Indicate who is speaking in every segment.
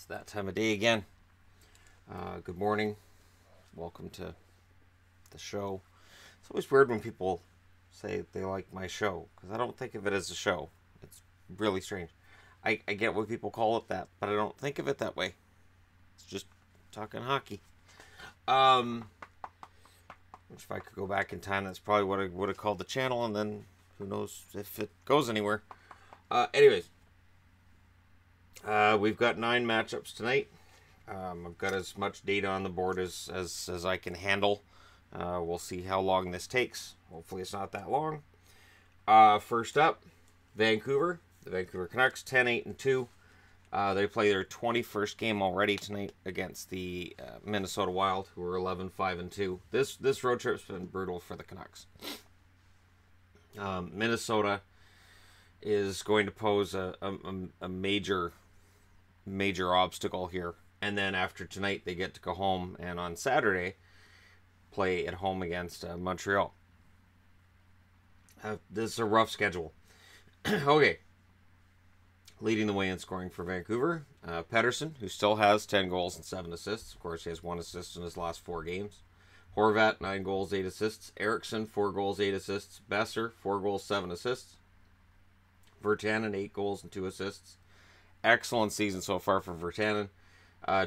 Speaker 1: It's that time of day again. Good morning. Welcome to the show. It's always weird when people say they like my show, because I don't think of it as a show. It's really strange. I get why people call it that, but I don't think of it that way. It's just talking hockey. Which if I could go back in time, that's probably what I would have called the channel, and then who knows if it goes anywhere. Anyways. We've got 9 matchups tonight. I've got as much data on the board as I can handle. We'll see how long this takes. Hopefully it's not that long. First up, Vancouver. The Vancouver Canucks, 10-8-2. They play their 21st game already tonight against the Minnesota Wild, who are 11-5-2. This road trip's been brutal for the Canucks. Minnesota is going to pose a major obstacle here, and then after tonight they get to go home and on Saturday play at home against Montreal. This is a rough schedule. Okay, leading the way in scoring for Vancouver, Pettersson, who still has 10 goals and 7 assists. Of course, he has 1 assist in his last 4 games. Horvat, 9 goals, 8 assists. Eriksson, 4 goals, 8 assists. Besser, 4 goals, 7 assists. Virtanen, 8 goals and 2 assists. Excellent season so far for Virtanen.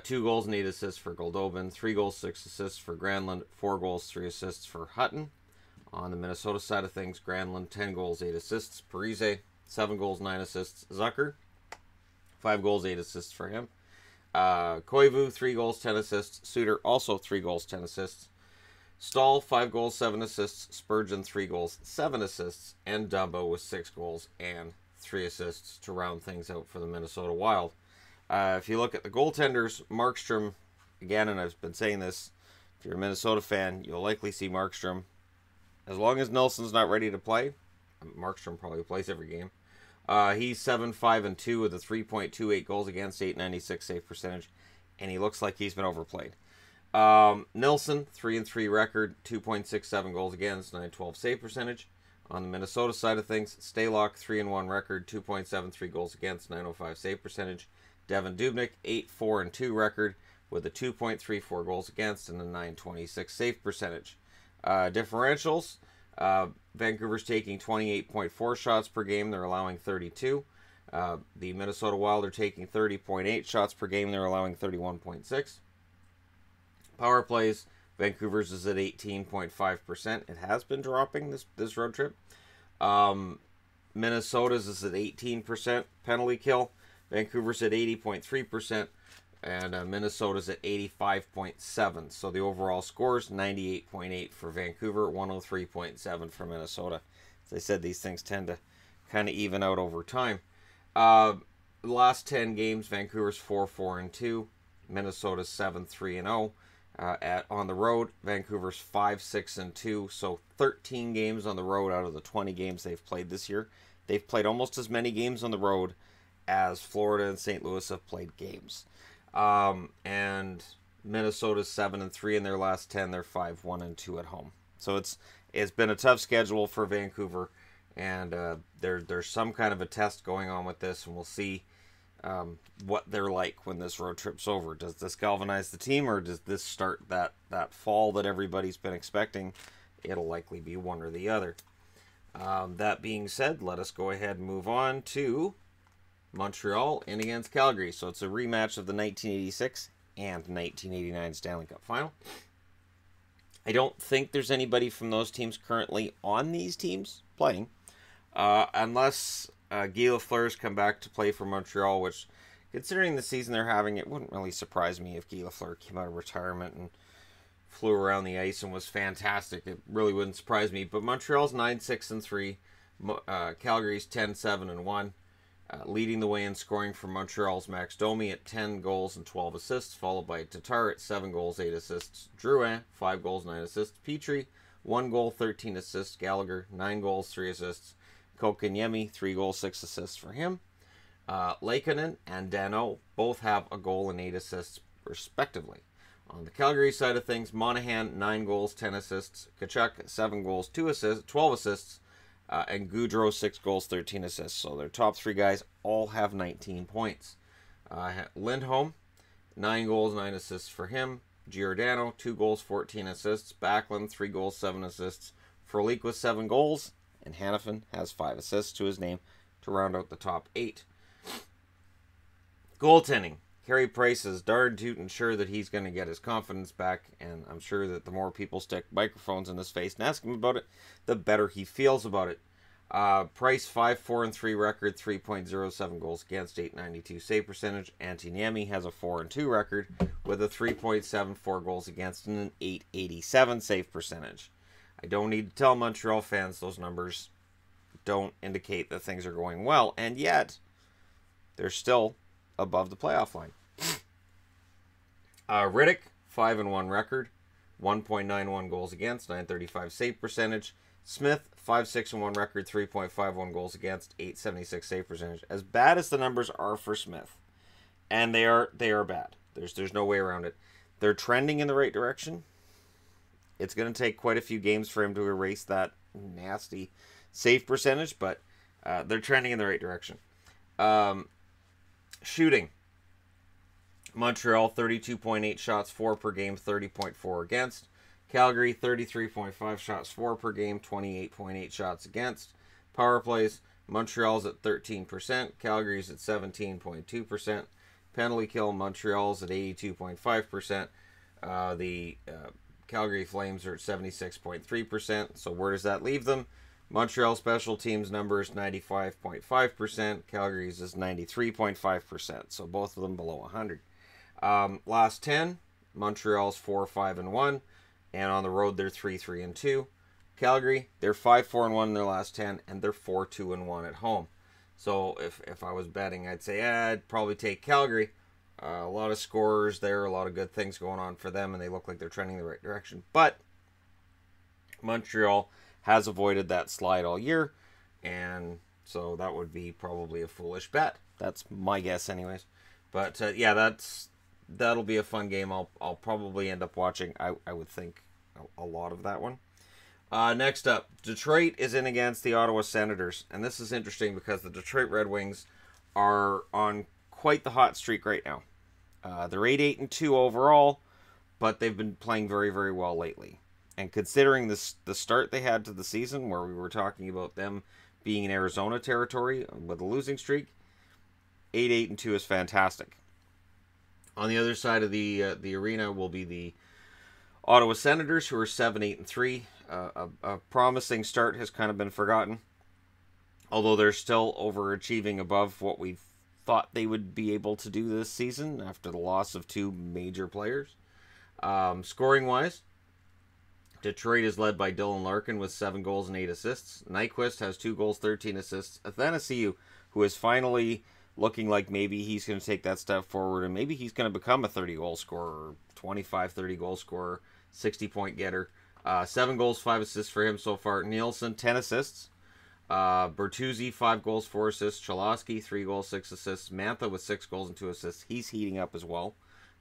Speaker 1: 2 goals and 8 assists for Goldobin. 3 goals, 6 assists for Granlund. 4 goals, 3 assists for Hutton. On the Minnesota side of things, Granlund, 10 goals, 8 assists. Parise, 7 goals, 9 assists. Zucker, 5 goals, 8 assists for him. Koivu, 3 goals, 10 assists. Suter, also 3 goals, 10 assists. Stahl, 5 goals, 7 assists. Spurgeon, 3 goals, 7 assists. And Dumbo with 6 goals and 3 assists to round things out for the Minnesota Wild. If you look at the goaltenders, Markstrom, again, and I've been saying this, if you're a Minnesota fan, you'll likely see Markstrom. As long as Nelson's not ready to play, Markstrom probably plays every game. He's 7-5-2 with a 3.28 goals against, 896 save percentage, and he looks like he's been overplayed. Nilsson, 3-3 record, 2.67 goals against, 912 save percentage. On the Minnesota side of things, Stalock, 3-1 record, 2.73 goals against, 905 save percentage. Devin Dubnyk, 8-4-2 record with a 2.34 goals against and a 926 save percentage. Differentials, Vancouver's taking 28.4 shots per game. They're allowing 32. The Minnesota Wild are taking 30.8 shots per game. They're allowing 31.6. Power plays, Vancouver's is at 18.5%. It has been dropping this road trip. Minnesota's is at 18% penalty kill. Vancouver's at 80.3%. And Minnesota's at 85.7%. So the overall score is 98.8 for Vancouver, 103.7 for Minnesota. As I said, these things tend to kind of even out over time. The last 10 games, Vancouver's 4-4-2. Minnesota's 7-3-0. On the road, Vancouver's 5-6-2. So 13 games on the road out of the 20 games they've played this year. They've played almost as many games on the road as Florida and St. Louis have played games. And Minnesota's 7-3 in their last 10. They're 5-1-2 at home. So it's been a tough schedule for Vancouver, and there's some kind of a test going on with this, and we'll see what they're like when this road trip's over. Does this galvanize the team, or does this start that fall that everybody's been expecting? It'll likely be one or the other. That being said, let us go ahead and move on to Montreal in against Calgary. So it's a rematch of the 1986 and 1989 Stanley Cup Final. I don't think there's anybody from those teams currently on these teams playing, unless Guy Lafleur's come back to play for Montreal, which, considering the season they're having, it wouldn't really surprise me if Guy Lafleur came out of retirement and flew around the ice and was fantastic. It really wouldn't surprise me. But Montreal's 9-6-3, Calgary's 10-7-1. Leading the way in scoring for Montreal's Max Domi at 10 goals and 12 assists, followed by Tatar at 7 goals, 8 assists. Drouin, 5 goals, 9 assists. Petrie, 1 goal, 13 assists. Gallagher, 9 goals, 3 assists. Kotkaniemi, 3 goals, 6 assists for him. Laikonen and Danault both have a goal and 8 assists, respectively. On the Calgary side of things, Monahan, 9 goals, 10 assists. Tkachuk, 7 goals, 2 assists, 12 assists. And Gaudreau, 6 goals, 13 assists. So their top 3 guys all have 19 points. Lindholm, 9 goals, 9 assists for him. Giordano, 2 goals, 14 assists. Backlund, 3 goals, 7 assists. Frolik with 7 goals. And Hanifin has 5 assists to his name to round out the top 8. Goaltending. Carey Price is darn tootin' sure that he's going to get his confidence back, and I'm sure that the more people stick microphones in his face and ask him about it, the better he feels about it. Price, 5-4-3 record, 3.07 goals against, 892 save percentage. Antiniemi has a 4-2 record with a 3.74 goals against and an 887 save percentage. I don't need to tell Montreal fans those numbers don't indicate that things are going well, and yet they're still above the playoff line. Riddick, 5-1 record, 1.91 goals against, 935 save percentage. Smith, 5-6-1 record, 3.51 goals against, 876 save percentage. As bad as the numbers are for Smith, and they are bad. There's no way around it. They're trending in the right direction. It's going to take quite a few games for him to erase that nasty save percentage, but they're trending in the right direction. Shooting. Montreal, 32.8 shots, 4 per game, 30.4 against. Calgary, 33.5 shots, 4 per game, 28.8 shots against. Power plays, Montreal's at 13%, Calgary's at 17.2%. Penalty kill, Montreal's at 82.5%. The Calgary Flames are at 76.3%. So where does that leave them? Montreal special teams number is 95.5%. Calgary's is 93.5%. So both of them below 100. Last 10, Montreal's 4-5-1. And on the road, they're 3-3-2. Calgary, they're 5-4-1 in their last 10. And they're 4-2-1 at home. So if I was betting, I'd say I'd probably take Calgary. A lot of scorers there. A lot of good things going on for them. And they look like they're trending in the right direction. But Montreal has avoided that slide all year, and so that would be probably a foolish bet. That's my guess anyways. But yeah, that'll be a fun game. I'll probably end up watching, I would think, a lot of that one. Next up, Detroit is in against the Ottawa Senators, and this is interesting because the Detroit Red Wings are on quite the hot streak right now. They're 8-8-2 overall, but they've been playing very, very well lately. And considering the start they had to the season, where we were talking about them being in Arizona territory with a losing streak, 8-8-2 is fantastic. On the other side of the arena will be the Ottawa Senators, who are 7-8-3. A promising start has kind of been forgotten, although they're still overachieving above what we thought they would be able to do this season after the loss of 2 major players. Scoring-wise, Detroit is led by Dylan Larkin with 7 goals and 8 assists. Nyquist has 2 goals, 13 assists. Athanasiou, who is finally looking like maybe he's going to take that step forward and maybe he's going to become a 30-goal scorer, 25-30-goal scorer, 60-point getter. 7 goals, 5 assists for him so far. Nielsen, 10 assists. Bertuzzi, 5 goals, 4 assists. Cholowski, 3 goals, 6 assists. Mantha with 6 goals and 2 assists. He's heating up as well.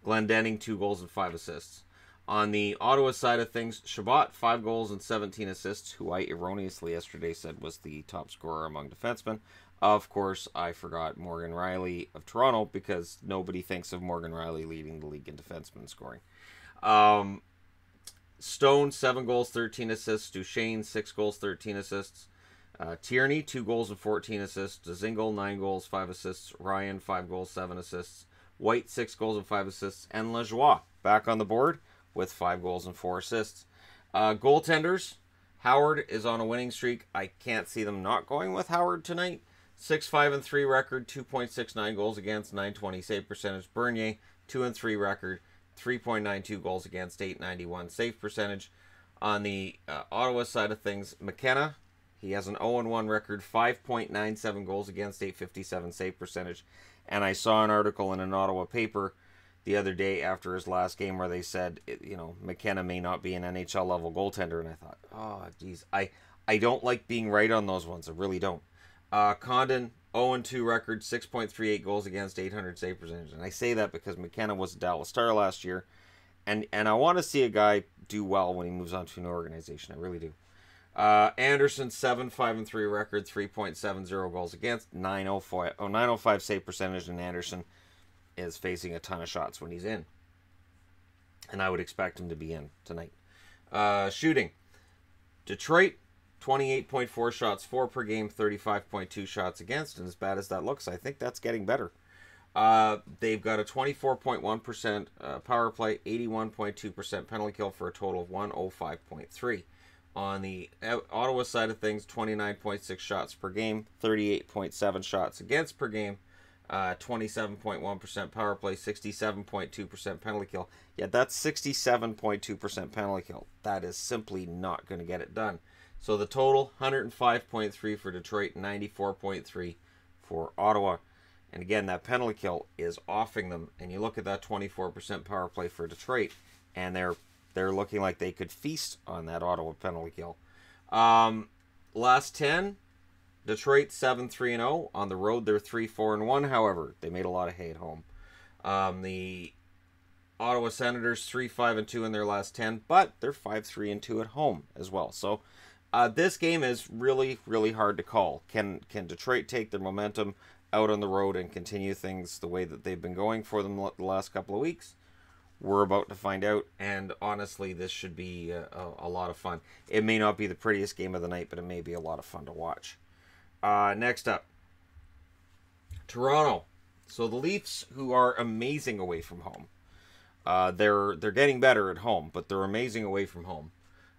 Speaker 1: Glendening, 2 goals and 5 assists. On the Ottawa side of things, Chabot, 5 goals and 17 assists, who I erroneously yesterday said was the top scorer among defensemen. Of course, I forgot Morgan Rielly of Toronto because nobody thinks of Morgan Rielly leading the league in defenseman scoring. Stone, 7 goals, 13 assists. Duchesne, 6 goals, 13 assists. Tierney, 2 goals and 14 assists. Dzingel, 9 goals, 5 assists. Ryan, 5 goals, 7 assists. White, 6 goals and 5 assists. And Lajoie, back on the board with 5 goals and 4 assists. Goaltenders, Howard is on a winning streak. I can't see them not going with Howard tonight. 6-5-3 record, 2.69 goals against, 920 save percentage. Bernier, 2-3 record, 3.92 goals against, 891 save percentage. On the Ottawa side of things, McKenna, he has an 0-1 record, 5.97 goals against, 857 save percentage. And I saw an article in an Ottawa paper the other day after his last game where they said, McKenna may not be an NHL level goaltender. And I thought, oh, geez, I don't like being right on those ones. I really don't. Condon, 0-2 record, 6.38 goals against, 800 save percentage. And I say that because McKenna was a Dallas Star last year. And I want to see a guy do well when he moves on to an organization. I really do. Anderson, 7-5-3 record, 3.70 goals against, 905 save percentage. And Anderson, is facing a ton of shots when he's in. And I would expect him to be in tonight. Shooting. Detroit, 28.4 shots for per game, 35.2 shots against. And as bad as that looks, I think that's getting better. They've got a 24.1% power play, 81.2% penalty kill for a total of 105.3. On the Ottawa side of things, 29.6 shots per game, 38.7 shots against per game, 27.1% power play, 67.2% penalty kill. Yeah, that's 67.2% penalty kill. That is simply not going to get it done. So the total, 105.3 for Detroit, 94.3 for Ottawa. And again, that penalty kill is offing them. And you look at that 24% power play for Detroit, and they're looking like they could feast on that Ottawa penalty kill. Last 10, Detroit 7-3-0. On the road, they're 3-4-1. However, they made a lot of hay at home. The Ottawa Senators 3-5-2 in their last 10, but they're 5-3-2 at home as well. So this game is really, really hard to call. Can Detroit take their momentum out on the road and continue things the way that they've been going for them the last couple of weeks? We're about to find out, and honestly, this should be a lot of fun. It may not be the prettiest game of the night, but it may be a lot of fun to watch. Next up, Toronto. So the Leafs, who are amazing away from home, they're getting better at home, but they're amazing away from home.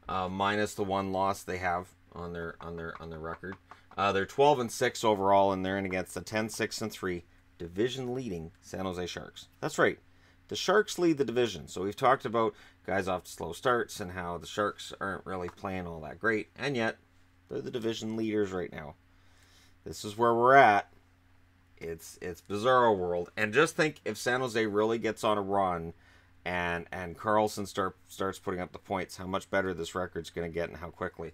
Speaker 1: Minus the one loss they have on their record. They're 12-6 overall, and they're in against the 10-6-3 division-leading San Jose Sharks. That's right. The Sharks lead the division. So we've talked about guys off to slow starts and how the Sharks aren't really playing all that great. And yet, they're the division leaders right now. This is where we're at. It's bizarro world. And just think if San Jose really gets on a run and Carlson starts putting up the points, how much better this record's going to get and how quickly.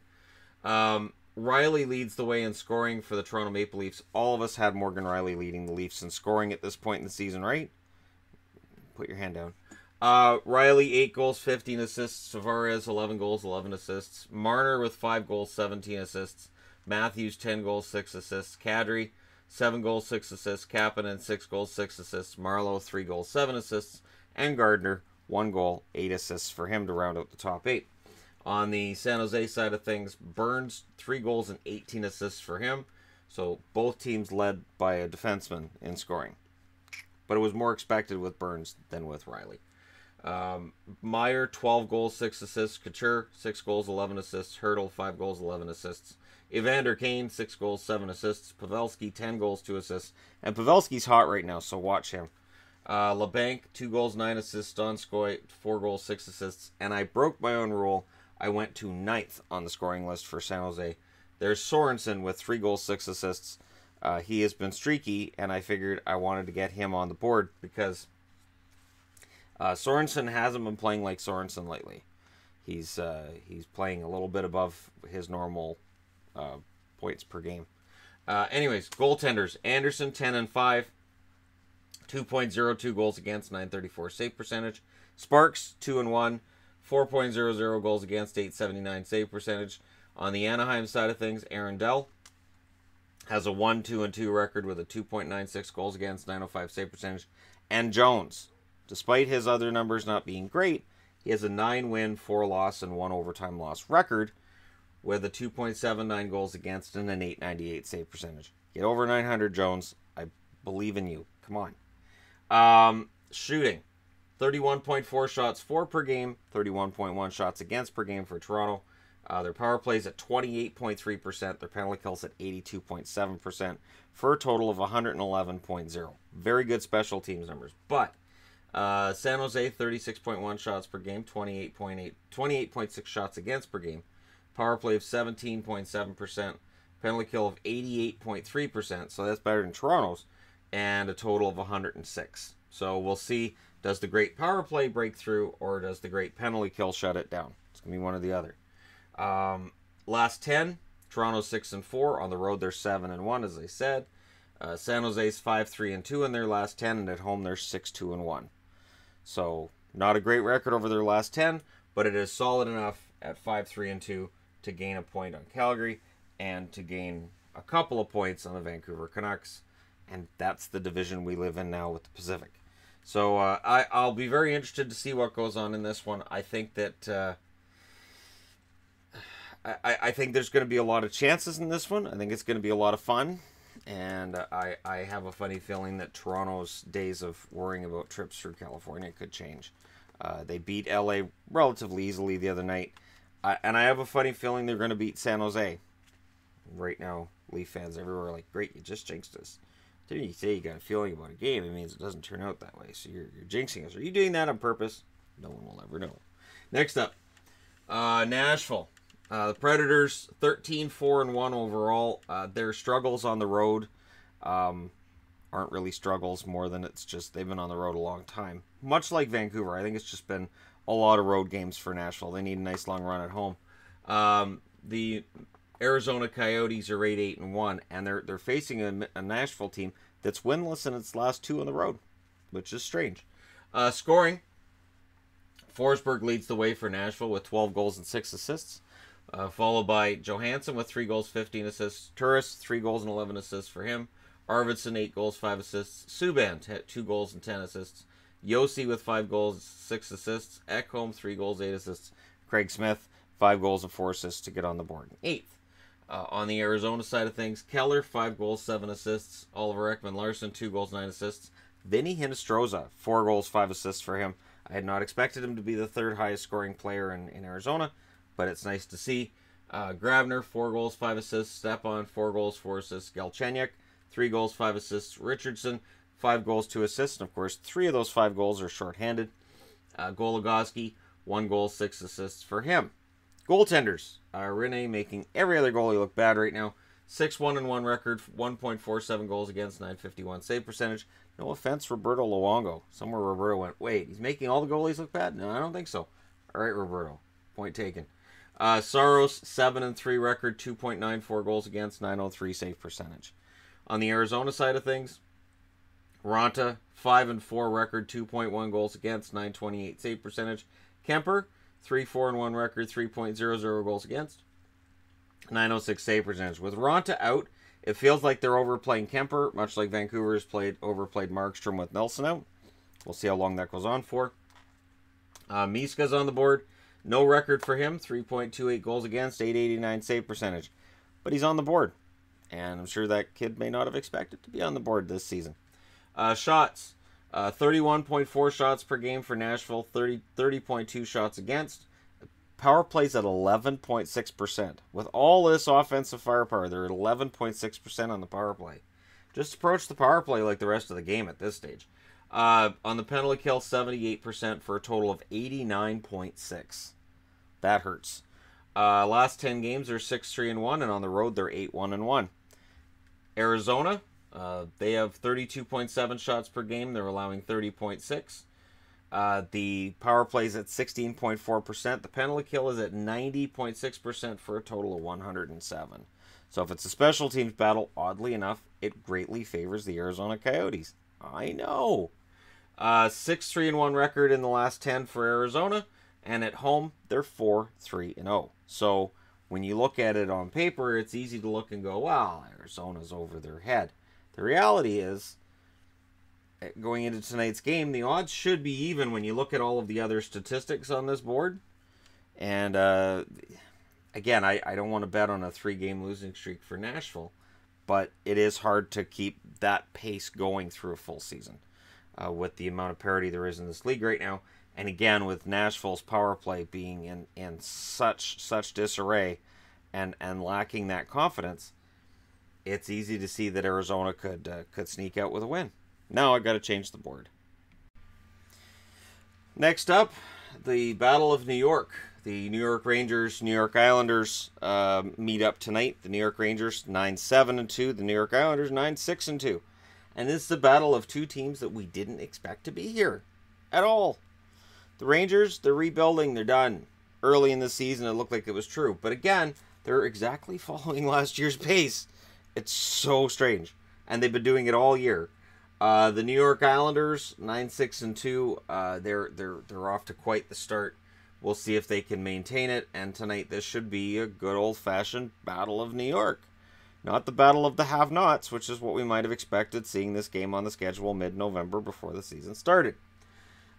Speaker 1: Riley leads the way in scoring for the Toronto Maple Leafs. All of us had Morgan Riley leading the Leafs in scoring at this point in the season, right? Put your hand down. Riley, 8 goals, 15 assists. Tavares, 11 goals, 11 assists. Marner with 5 goals, 17 assists. Matthews, 10 goals, 6 assists. Kadri, 7 goals, 6 assists. Kapanen, 6 goals, 6 assists. Marleau, 3 goals, 7 assists. And Gardner, 1 goal, 8 assists for him to round out the top 8. On the San Jose side of things, Burns, 3 goals and 18 assists for him. So both teams led by a defenseman in scoring. But it was more expected with Burns than with Riley. Meyer, 12 goals, 6 assists. Couture, 6 goals, 11 assists. Hertl, 5 goals, 11 assists. Evander Kane, 6 goals, 7 assists. Pavelski, 10 goals, 2 assists. And Pavelski's hot right now, so watch him. LeBanc, 2 goals, 9 assists. Donskoy, 4 goals, 6 assists. And I broke my own rule. I went to 9th on the scoring list for San Jose. There's Sorensen with 3 goals, 6 assists. He has been streaky, and I figured I wanted to get him on the board because Sorensen hasn't been playing like Sorensen lately. He's playing a little bit above his normal points per game. Anyways, goaltenders. Anderson, 10-5. 2.02 goals against, 934 save percentage. Sparks, 2-1. 4.00 goals against, 879 save percentage. On the Anaheim side of things, Aaron Dell has a 1-2-2 record with a 2.96 goals against, 905 save percentage. And Jones, despite his other numbers not being great, he has a 9-win, 4-loss, and 1 overtime loss record with a 2.79 goals against and an 898 save percentage. Get over 900, Jones. I believe in you. Come on. Shooting. 31.4 shots for per game, 31.1 shots against per game for Toronto. Their power plays at 28.3%. Their penalty kills at 82.7% for a total of 111.0. Very good special teams numbers. But San Jose, 36.1 shots per game, 28.6 shots against per game. Power play of 17.7%. Penalty kill of 88.3%. So that's better than Toronto's. And a total of 106. So we'll see. Does the great power play break through, or does the great penalty kill shut it down? It's going to be one or the other. Last 10, Toronto 6-4. On the road, they're 7-1, as I said. San Jose's 5-3-2 in their last 10, and at home, they're 6-2-1. So, not a great record over their last 10, but it is solid enough at 5-3-2 to gain a point on Calgary and to gain a couple of points on the Vancouver Canucks. And that's the division we live in now with the Pacific. So I'll be very interested to see what goes on in this one. I think that I think there's going to be a lot of chances in this one. I think it's going to be a lot of fun. And I have a funny feeling that Toronto's days of worrying about trips through California could change. They beat LA relatively easily the other night. And I have a funny feeling they're going to beat San Jose. Right now, Leaf fans everywhere are like, great, you just jinxed us. Didn't you say you got a feeling about a game? It means it doesn't turn out that way. So you're jinxing us. Are you doing that on purpose? No one will ever know. Next up, Nashville. The Predators, 13-4-1 overall. Their struggles on the road aren't really struggles more than it's just they've been on the road a long time. Much like Vancouver, I think it's just been a lot of road games for Nashville. They need a nice long run at home. The Arizona Coyotes are 8-1, and they're facing a Nashville team that's winless in its last 2 on the road, which is strange. Scoring, Forsberg leads the way for Nashville with 12 goals and 6 assists. Followed by Johansson with 3 goals, 15 assists. Turris, 3 goals and 11 assists for him. Arvidsson, 8 goals, 5 assists. Subban, 2 goals and 10 assists. Yossi with 5 goals, 6 assists. Ekholm, 3 goals, 8 assists. Craig Smith, 5 goals and 4 assists to get on the board. 8th. On the Arizona side of things, Keller, 5 goals, 7 assists. Oliver Ekman-Larsson, 2 goals, 9 assists. Vinny Hinostroza, 4 goals, 5 assists for him. I had not expected him to be the 3rd highest scoring player in Arizona, but it's nice to see. Grabner, 4 goals, 5 assists. Stepan, 4 goals, 4 assists. Galchenyuk, 3 goals, 5 assists. Richardson, 5 goals, 2 assists. And, of course, 3 of those 5 goals are shorthanded. Goligoski, 1 goal, 6 assists for him. Goaltenders. Rinne making every other goalie look bad right now. 6-1-1 record, 1.47 goals against, 951 save percentage. No offense, Roberto Luongo. Somewhere Roberto went, wait, he's making all the goalies look bad? No, I don't think so. All right, Roberto. Point taken. Saros, 7-3 record, 2.94 goals against, 903 save percentage. On the Arizona side of things, Ranta, 5-4 record, 2.1 goals against, 928 save percentage. Kemper, 3-4-1 record, 3.00 goals against, 906 save percentage. With Ranta out, it feels like they're overplaying Kemper, much like Vancouver has overplayed Markstrom with Nelson out. We'll see how long that goes on for. Miska's on the board. No record for him, 3.28 goals against, 889 save percentage. But he's on the board. And I'm sure that kid may not have expected to be on the board this season. Shots. 31.4 shots per game for Nashville, 30.2 shots against. Power plays at 11.6%. With all this offensive firepower, they're at 11.6% on the power play. Just approach the power play like the rest of the game at this stage. On the penalty kill, 78% for a total of 89.6. That hurts. Last 10 games, they're 6-3-1, and on the road, they're 8-1-1. Arizona, they have 32.7 shots per game. They're allowing 30.6. The power play is at 16.4%. The penalty kill is at 90.6% for a total of 107. So if it's a special teams battle, oddly enough, it greatly favors the Arizona Coyotes. I know. 6-3-1 record in the last 10 for Arizona, and at home they're 4-3-0. So when you look at it on paper, it's easy to look and go, "Wow, Arizona's over their head." The reality is, going into tonight's game, the odds should be even when you look at all of the other statistics on this board. And again, I don't want to bet on a 3-game losing streak for Nashville, but it is hard to keep that pace going through a full season with the amount of parity there is in this league right now. And again, with Nashville's power play being in such disarray and lacking that confidence, it's easy to see that Arizona could sneak out with a win. Now I got to change the board. Next up, the Battle of New York. The New York Rangers, New York Islanders meet up tonight. The New York Rangers 9-7-2. The New York Islanders 9-6-2. And this is the battle of two teams that we didn't expect to be here at all. The Rangers, they're rebuilding. They're done. Early in the season, it looked like it was true. But again, they're exactly following last year's pace. It's so strange. And they've been doing it all year. The New York Islanders, 9-6-2. They're off to quite the start. We'll see if they can maintain it. And tonight, this should be a good old-fashioned Battle of New York. Not the battle of the have-nots, which is what we might have expected seeing this game on the schedule mid-November before the season started.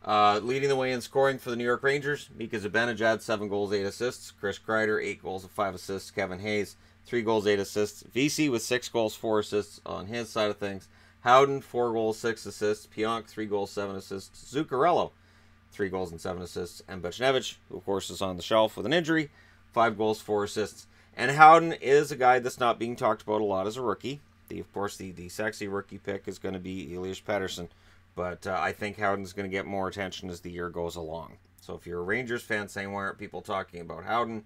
Speaker 1: Leading the way in scoring for the New York Rangers, Mika Zibanejad, 7 goals, 8 assists. Chris Kreider, 8 goals and 5 assists. Kevin Hayes, 3 goals, 8 assists. VC with 6 goals, 4 assists on his side of things. Howden, 4 goals, 6 assists. Pionk, 3 goals, 7 assists. Zuccarello, 3 goals and 7 assists. And Buchnevich, who of course is on the shelf with an injury, 5 goals, 4 assists. And Howden is a guy that's not being talked about a lot as a rookie. Of course, the sexy rookie pick is going to be Elias Pettersson. But I think Howden's going to get more attention as the year goes along. So if you're a Rangers fan saying, why aren't people talking about Howden?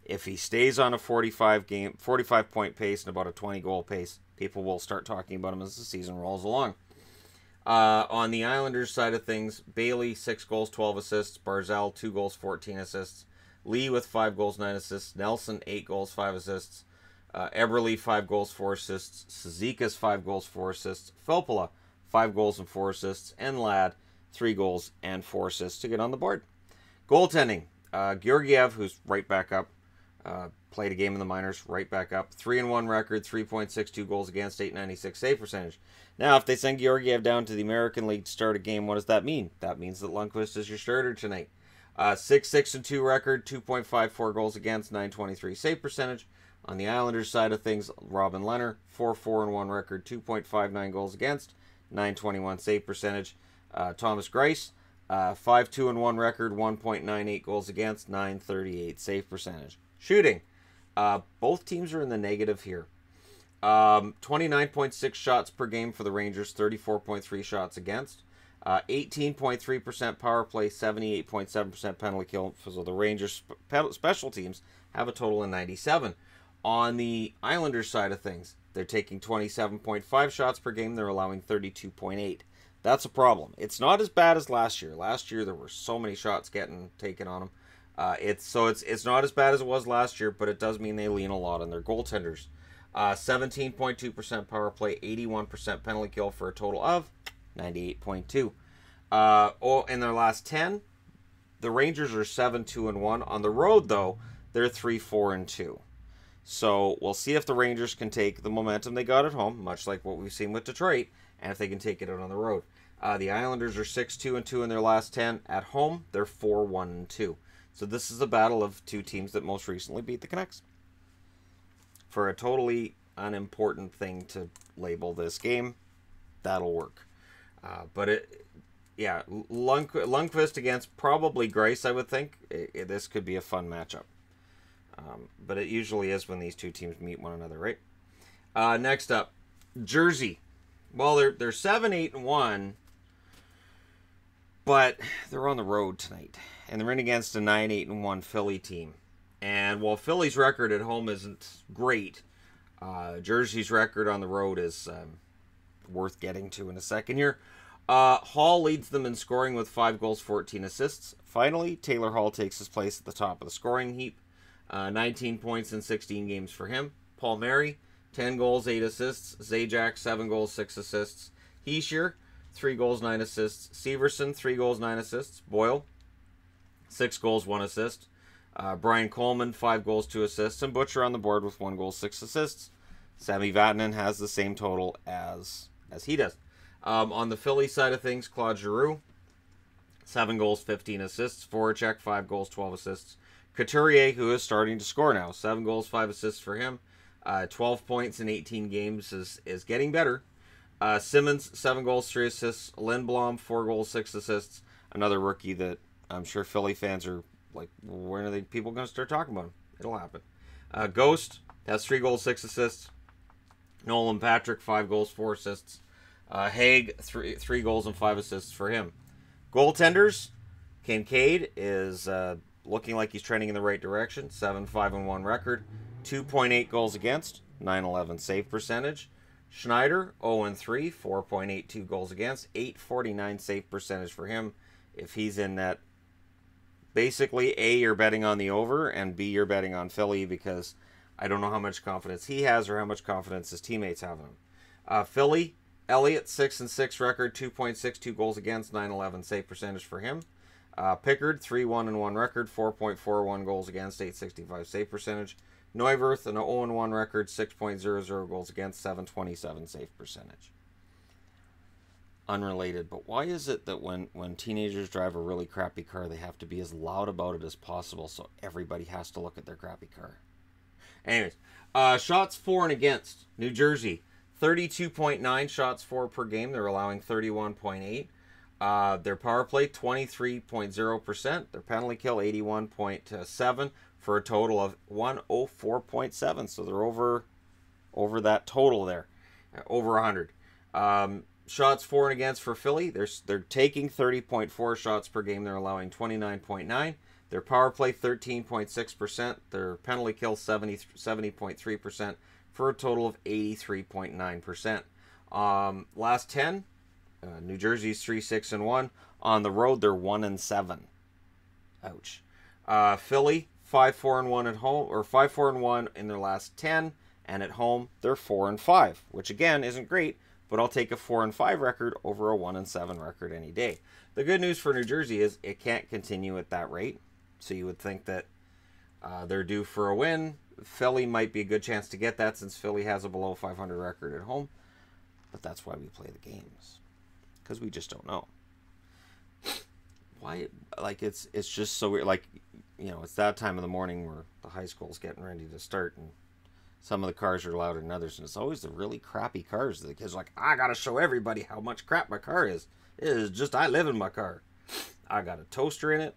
Speaker 1: If he stays on a 45-point pace and about a 20-goal pace, people will start talking about him as the season rolls along. On the Islanders side of things, Bailey, 6 goals, 12 assists. Barzal, 2 goals, 14 assists. Lee with 5 goals, 9 assists. Nelson, 8 goals, 5 assists. Eberle, 5 goals, 4 assists. Cizikas, 5 goals, 4 assists. Filppula, 5 goals and 4 assists. And Ladd, 3 goals and 4 assists to get on the board. Goaltending, Georgiev, who's right back up, played a game in the minors, right back up. 3-1 record, 3.62 goals against, 896 save percentage. Now, if they send Georgiev down to the American League to start a game, what does that mean? That means that Lundqvist is your starter tonight. 6-6-2 record, 2.54 goals against, 923 save percentage. On the Islanders side of things, Robin Lehner, 4-4-1 record, 2.59 goals against, 921 save percentage. Thomas Greiss, 5-2-1 record, 1.98 goals against, 938 save percentage. Shooting, both teams are in the negative here. 29.6 shots per game for the Rangers, 34.3 shots against. 18.3% power play, 78.7% penalty kill. So the Rangers special teams have a total of 97. On the Islanders side of things, they're taking 27.5 shots per game. They're allowing 32.8. That's a problem. It's not as bad as last year. Last year there were so many shots getting taken on them. It's not as bad as it was last year, but it does mean they lean a lot on their goaltenders. 17.2% power play, 81% penalty kill for a total of 98.2. In their last 10, the Rangers are 7-2-1. On the road, though, they're 3-4-2. So we'll see if the Rangers can take the momentum they got at home, much like what we've seen with Detroit, and if they can take it out on the road. The Islanders are 6-2-2 in their last 10. At home, they're 4-1-2. So this is a battle of two teams that most recently beat the Canucks. For a totally unimportant thing to label this game, that'll work. Lundqvist against probably Greiss, I would think. This could be a fun matchup. But it usually is when these two teams meet one another, right? Next up, Jersey. Well, they're 7-8-1, but they're on the road tonight. And they're in against a 9-8-1 Philly team. And while Philly's record at home isn't great, Jersey's record on the road is worth getting to in a second here. Hall leads them in scoring with 5 goals, 14 assists. Finally, Taylor Hall takes his place at the top of the scoring heap. 19 points in 16 games for him. Paul Mary, 10 goals, 8 assists. Zajac, 7 goals, 6 assists. Heischer, 3 goals, 9 assists. Severson, 3 goals, 9 assists. Boyle, 6 goals, 1 assist. Brian Coleman, 5 goals, 2 assists. And Butcher on the board with 1 goal, 6 assists. Sami Vatanen has the same total as he does. On the Philly side of things, Claude Giroux, 7 goals, 15 assists. Voracek, 5 goals, 12 assists. Couturier, who is starting to score now, 7 goals, 5 assists for him. 12 points in 18 games is getting better. Simmons, 7 goals, 3 assists. Lindblom, 4 goals, 6 assists. Another rookie that I'm sure Philly fans are like, when are people going to start talking about him? It'll happen. Ghost has 3 goals, 6 assists. Nolan Patrick, 5 goals, 4 assists. Haig, 3 goals and 5 assists for him. Goaltenders, Kincaid is looking like he's trending in the right direction. 7-5-1 record. 2.8 goals against. 911 save percentage. Schneider, 0-3. 4.82 goals against. 849 save percentage for him. If he's in that, basically, A, you're betting on the over, and B, you're betting on Philly because I don't know how much confidence he has or how much confidence his teammates have in him. Philly, Elliott, 6-6 record. 2.62 goals against. 911 save percentage for him. Pickard, 3-1-1 record, 4.41 goals against, 865 save percentage. Neuwirth, an 0-1 record, 6.00 goals against, 727 save percentage. Unrelated, but why is it that when teenagers drive a really crappy car, they have to be as loud about it as possible so everybody has to look at their crappy car? Anyways, shots for and against. New Jersey, 32.9 shots for per game. They're allowing 31.8. Their power play, 23.0%. Their penalty kill, 81.7 for a total of 104.7. So they're over that total there, over 100. Shots for and against for Philly, they're taking 30.4 shots per game. They're allowing 29.9. Their power play, 13.6%. Their penalty kill, 70.3% for a total of 83.9%. Last 10, New Jersey's 3-6-1. On the road, they're 1-7. Ouch. Philly, 5-4-1 at home, or 5-4-1 in their last 10, and at home they're 4-5, which again isn't great, but I'll take a 4-5 record over a 1-7 record any day. The good news for New Jersey is it can't continue at that rate, so you would think that they're due for a win. Philly might be a good chance to get that since Philly has a below 500 record at home, but that's why we play the games, because we just don't know. Why? Like it's just so weird. Like, you know, it's that time of the morning where the high school's getting ready to start, and some of the cars are louder than others, and it's always the really crappy cars. The kids are like, I gotta show everybody how much crap my car is. It is just, I live in my car. I got a toaster in it.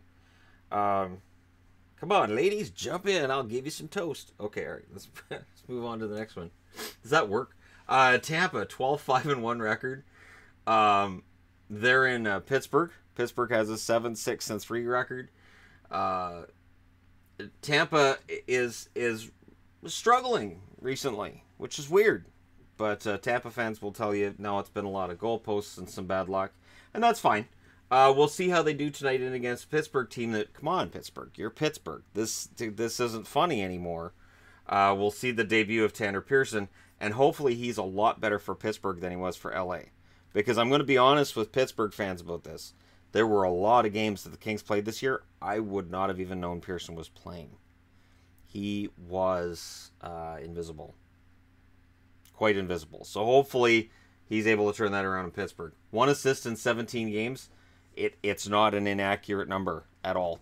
Speaker 1: Come on, ladies, jump in. I'll give you some toast. Okay, all right, let's move on to the next one. Does that work? Tampa, 12-5-1 record. They're in Pittsburgh. Pittsburgh has a 7-6-3 record. Tampa is struggling recently, which is weird. But Tampa fans will tell you, no, it's been a lot of goalposts and some bad luck. And that's fine. We'll see how they do tonight in against a Pittsburgh team that, come on, Pittsburgh, you're Pittsburgh. This isn't funny anymore. We'll see the debut of Tanner Pearson, and hopefully he's a lot better for Pittsburgh than he was for LA. Because I'm going to be honest with Pittsburgh fans about this. There were a lot of games that the Kings played this year. I would not have even known Pearson was playing. He was invisible. Quite invisible. So hopefully he's able to turn that around in Pittsburgh. 1 assist in 17 games. It's not an inaccurate number at all.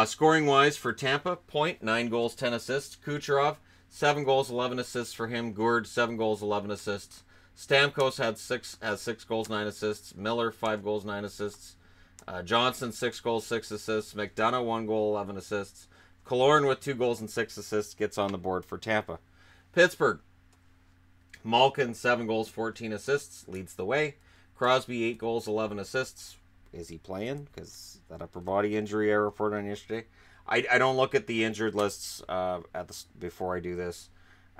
Speaker 1: Scoring-wise for Tampa, Point, 9 goals, 10 assists. Kucherov, 7 goals, 11 assists for him. Gourde, 7 goals, 11 assists. Stamkos has 6 goals, 9 assists. Miller, 5 goals, 9 assists. Johnson, 6 goals, 6 assists. McDonough, 1 goal, 11 assists. Killorn with 2 goals and 6 assists gets on the board for Tampa. Pittsburgh, Malkin, 7 goals, 14 assists, leads the way. Crosby, 8 goals, 11 assists. Is he playing? Because that upper body injury I reported on yesterday. I don't look at the injured lists before I do this,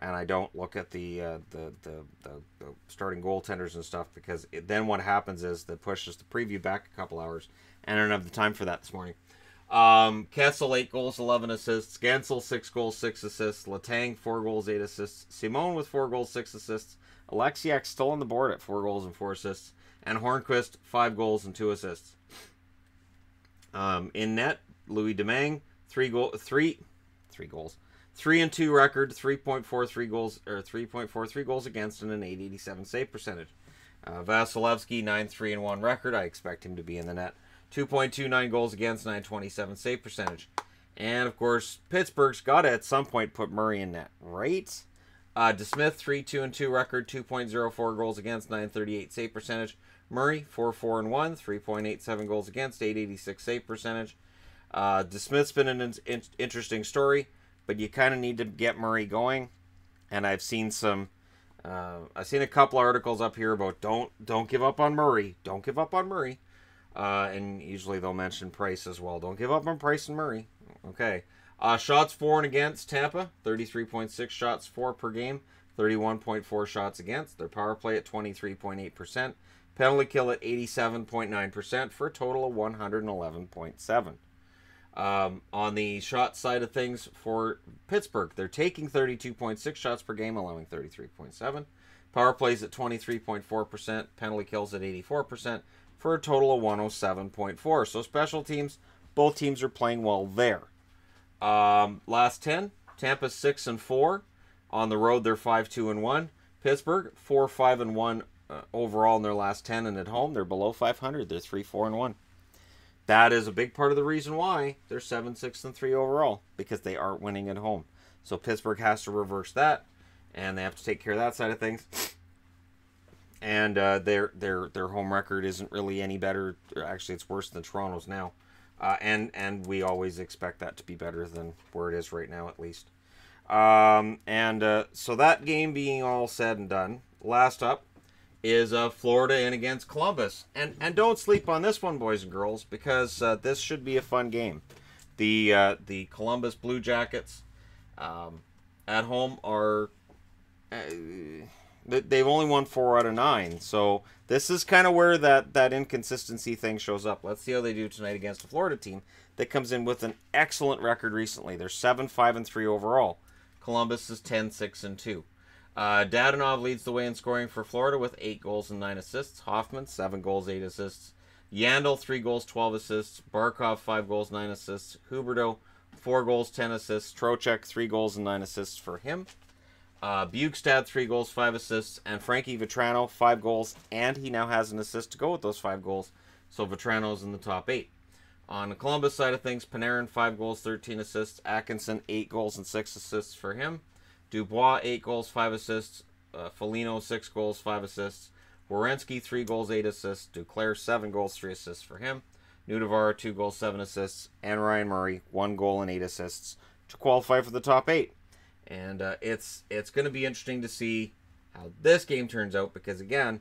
Speaker 1: and I don't look at the starting goaltenders and stuff, because then what happens is that pushes the preview back a couple hours, and I don't have the time for that this morning. Kessel, 8 goals, 11 assists. Gensel, 6 goals, 6 assists. Letang, 4 goals, 8 assists. Simone with 4 goals, 6 assists. Alexiak still on the board at 4 goals and 4 assists. And Hornquist, 5 goals and 2 assists. In net, Louis Domingue, 3 goals. 3-2 record, 3.43 goals, or 3.43 goals against, and an .887 save percentage. Vasilevsky, 9-3-1 record. I expect him to be in the net. 2.29 goals against, 927 save percentage. And, of course, Pittsburgh's got to at some point put Murray in net, right? DeSmith, 3-2-2 record, 2.04 goals against, 938 save percentage. Murray, 4-4-1, 3.87 goals against, 886 save percentage. DeSmith's been an interesting story, but you kind of need to get Murray going. And I've seen a couple articles up here about don't give up on Murray. Don't give up on Murray. And usually they'll mention Price as well. Don't give up on Price and Murray. Okay. Shots for and against Tampa, 33.6 shots for per game, 31.4 shots against. Their power play at 23.8%. Penalty kill at 87.9% for a total of 111.7. On the shot side of things for Pittsburgh, they're taking 32.6 shots per game, allowing 33.7. Power plays at 23.4%. Penalty kills at 84%. For a total of 107.4. So special teams, both teams are playing well there. Last 10, Tampa's 6-4. On the road, they're 5-2-1. Pittsburgh 4-5-1 overall in their last 10, and at home they're below 500. They're 3-4-1. That is a big part of the reason why they're 7-6-3 overall, because they aren't winning at home. So Pittsburgh has to reverse that, and they have to take care of that side of things. And their home record isn't really any better. Actually, it's worse than Toronto's now. And we always expect that to be better than where it is right now, at least. So that game being all said and done, last up is Florida in against Columbus. And don't sleep on this one, boys and girls, because this should be a fun game. The Columbus Blue Jackets at home are... they've only won 4 out of 9, so this is kind of where that inconsistency thing shows up. Let's see how they do tonight against a Florida team that comes in with an excellent record recently. They're 7-5-3 overall. Columbus is 10-6-2. Dadonov leads the way in scoring for Florida with 8 goals and 9 assists. Hoffman, 7 goals, 8 assists. Yandel, 3 goals, 12 assists. Barkov, 5 goals, 9 assists. Huberdeau, 4 goals, 10 assists. Trocheck, 3 goals and 9 assists for him. Bukestad, 3 goals, 5 assists, and Frankie Vetrano, 5 goals, and he now has an assist to go with those 5 goals, so Vetrano's in the top 8. On the Columbus side of things, Panarin, 5 goals, 13 assists, Atkinson, 8 goals and 6 assists for him, Dubois, 8 goals, 5 assists, Foligno, 6 goals, 5 assists, Werenski, 3 goals, 8 assists, Duclair, 7 goals, 3 assists for him, Nudavara, 2 goals, 7 assists, and Ryan Murray, 1 goal and 8 assists to qualify for the top 8. And it's going to be interesting to see how this game turns out, because, again,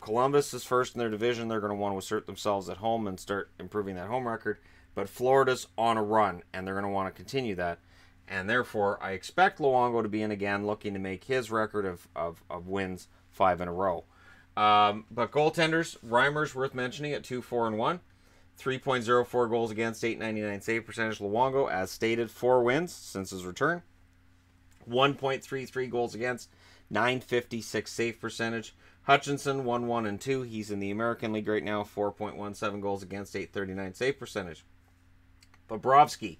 Speaker 1: Columbus is first in their division. They're going to want to assert themselves at home and start improving that home record. But Florida's on a run, and they're going to want to continue that. And, therefore, I expect Luongo to be in again, looking to make his record of wins 5 in a row. But goaltenders, Reimer's worth mentioning at 2-4-1. 3.04 goals against, 8.99 save percentage. Luongo, as stated, 4 wins since his return. 1.33 goals against, 9.56 save percentage. Hutchinson, 1-1-2. He's in the American League right now, 4.17 goals against, 8.39 save percentage. Bobrovsky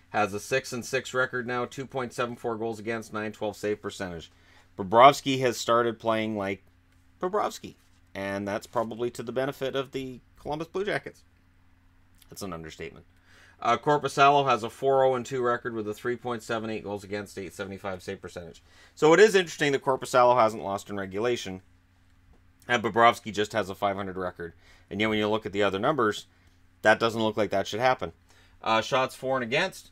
Speaker 1: has a 6-6 record now, 2.74 goals against, 9.12 save percentage. Bobrovsky has started playing like Bobrovsky, and that's probably to the benefit of the Columbus Blue Jackets. That's an understatement. Korpisalo has a 4-0-2 record with a 3.78 goals against, 8.75 save percentage. So it is interesting that Korpisalo hasn't lost in regulation, and Bobrovsky just has a 500 record. And yet when you look at the other numbers, that doesn't look like that should happen. Shots for and against.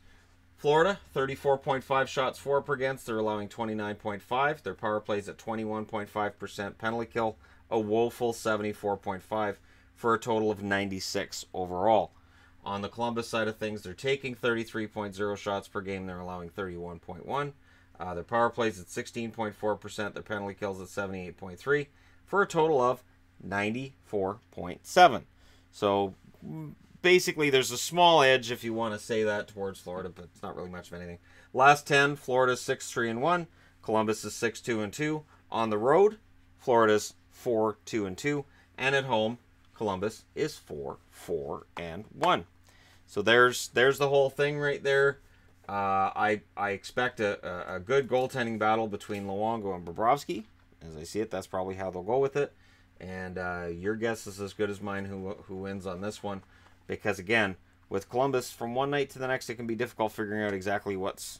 Speaker 1: Florida, 34.5 shots for per against. They're allowing 29.5. Their power plays at 21.5%. Penalty kill, a woeful 74.5 for a total of 96 overall. On the Columbus side of things, they're taking 33.0 shots per game. They're allowing 31.1. Their power plays at 16.4%. Their penalty kills at 78.3 for a total of 94.7. So basically, there's a small edge, if you want to say that, towards Florida, but it's not really much of anything. Last 10, Florida's 6-3-1. Columbus is 6-2-2. On the road, Florida's 4-2-2. And at home, Columbus is 4-4-1. So there's the whole thing right there. I expect a good goaltending battle between Luongo and Bobrovsky. As I see it, that's probably how they'll go with it. And your guess is as good as mine who wins on this one. Because, again, with Columbus, from one night to the next, it can be difficult figuring out exactly what's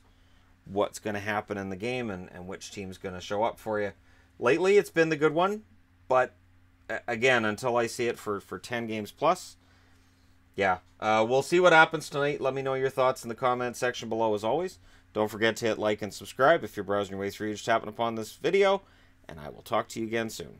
Speaker 1: going to happen in the game and which team's going to show up for you. Lately, it's been the good one. But, again, until I see it for 10 games plus, yeah. We'll see what happens tonight. Let me know your thoughts in the comments section below, as always. Don't forget to hit like and subscribe if you're browsing your way through. Just tapping upon this video. And I will talk to you again soon.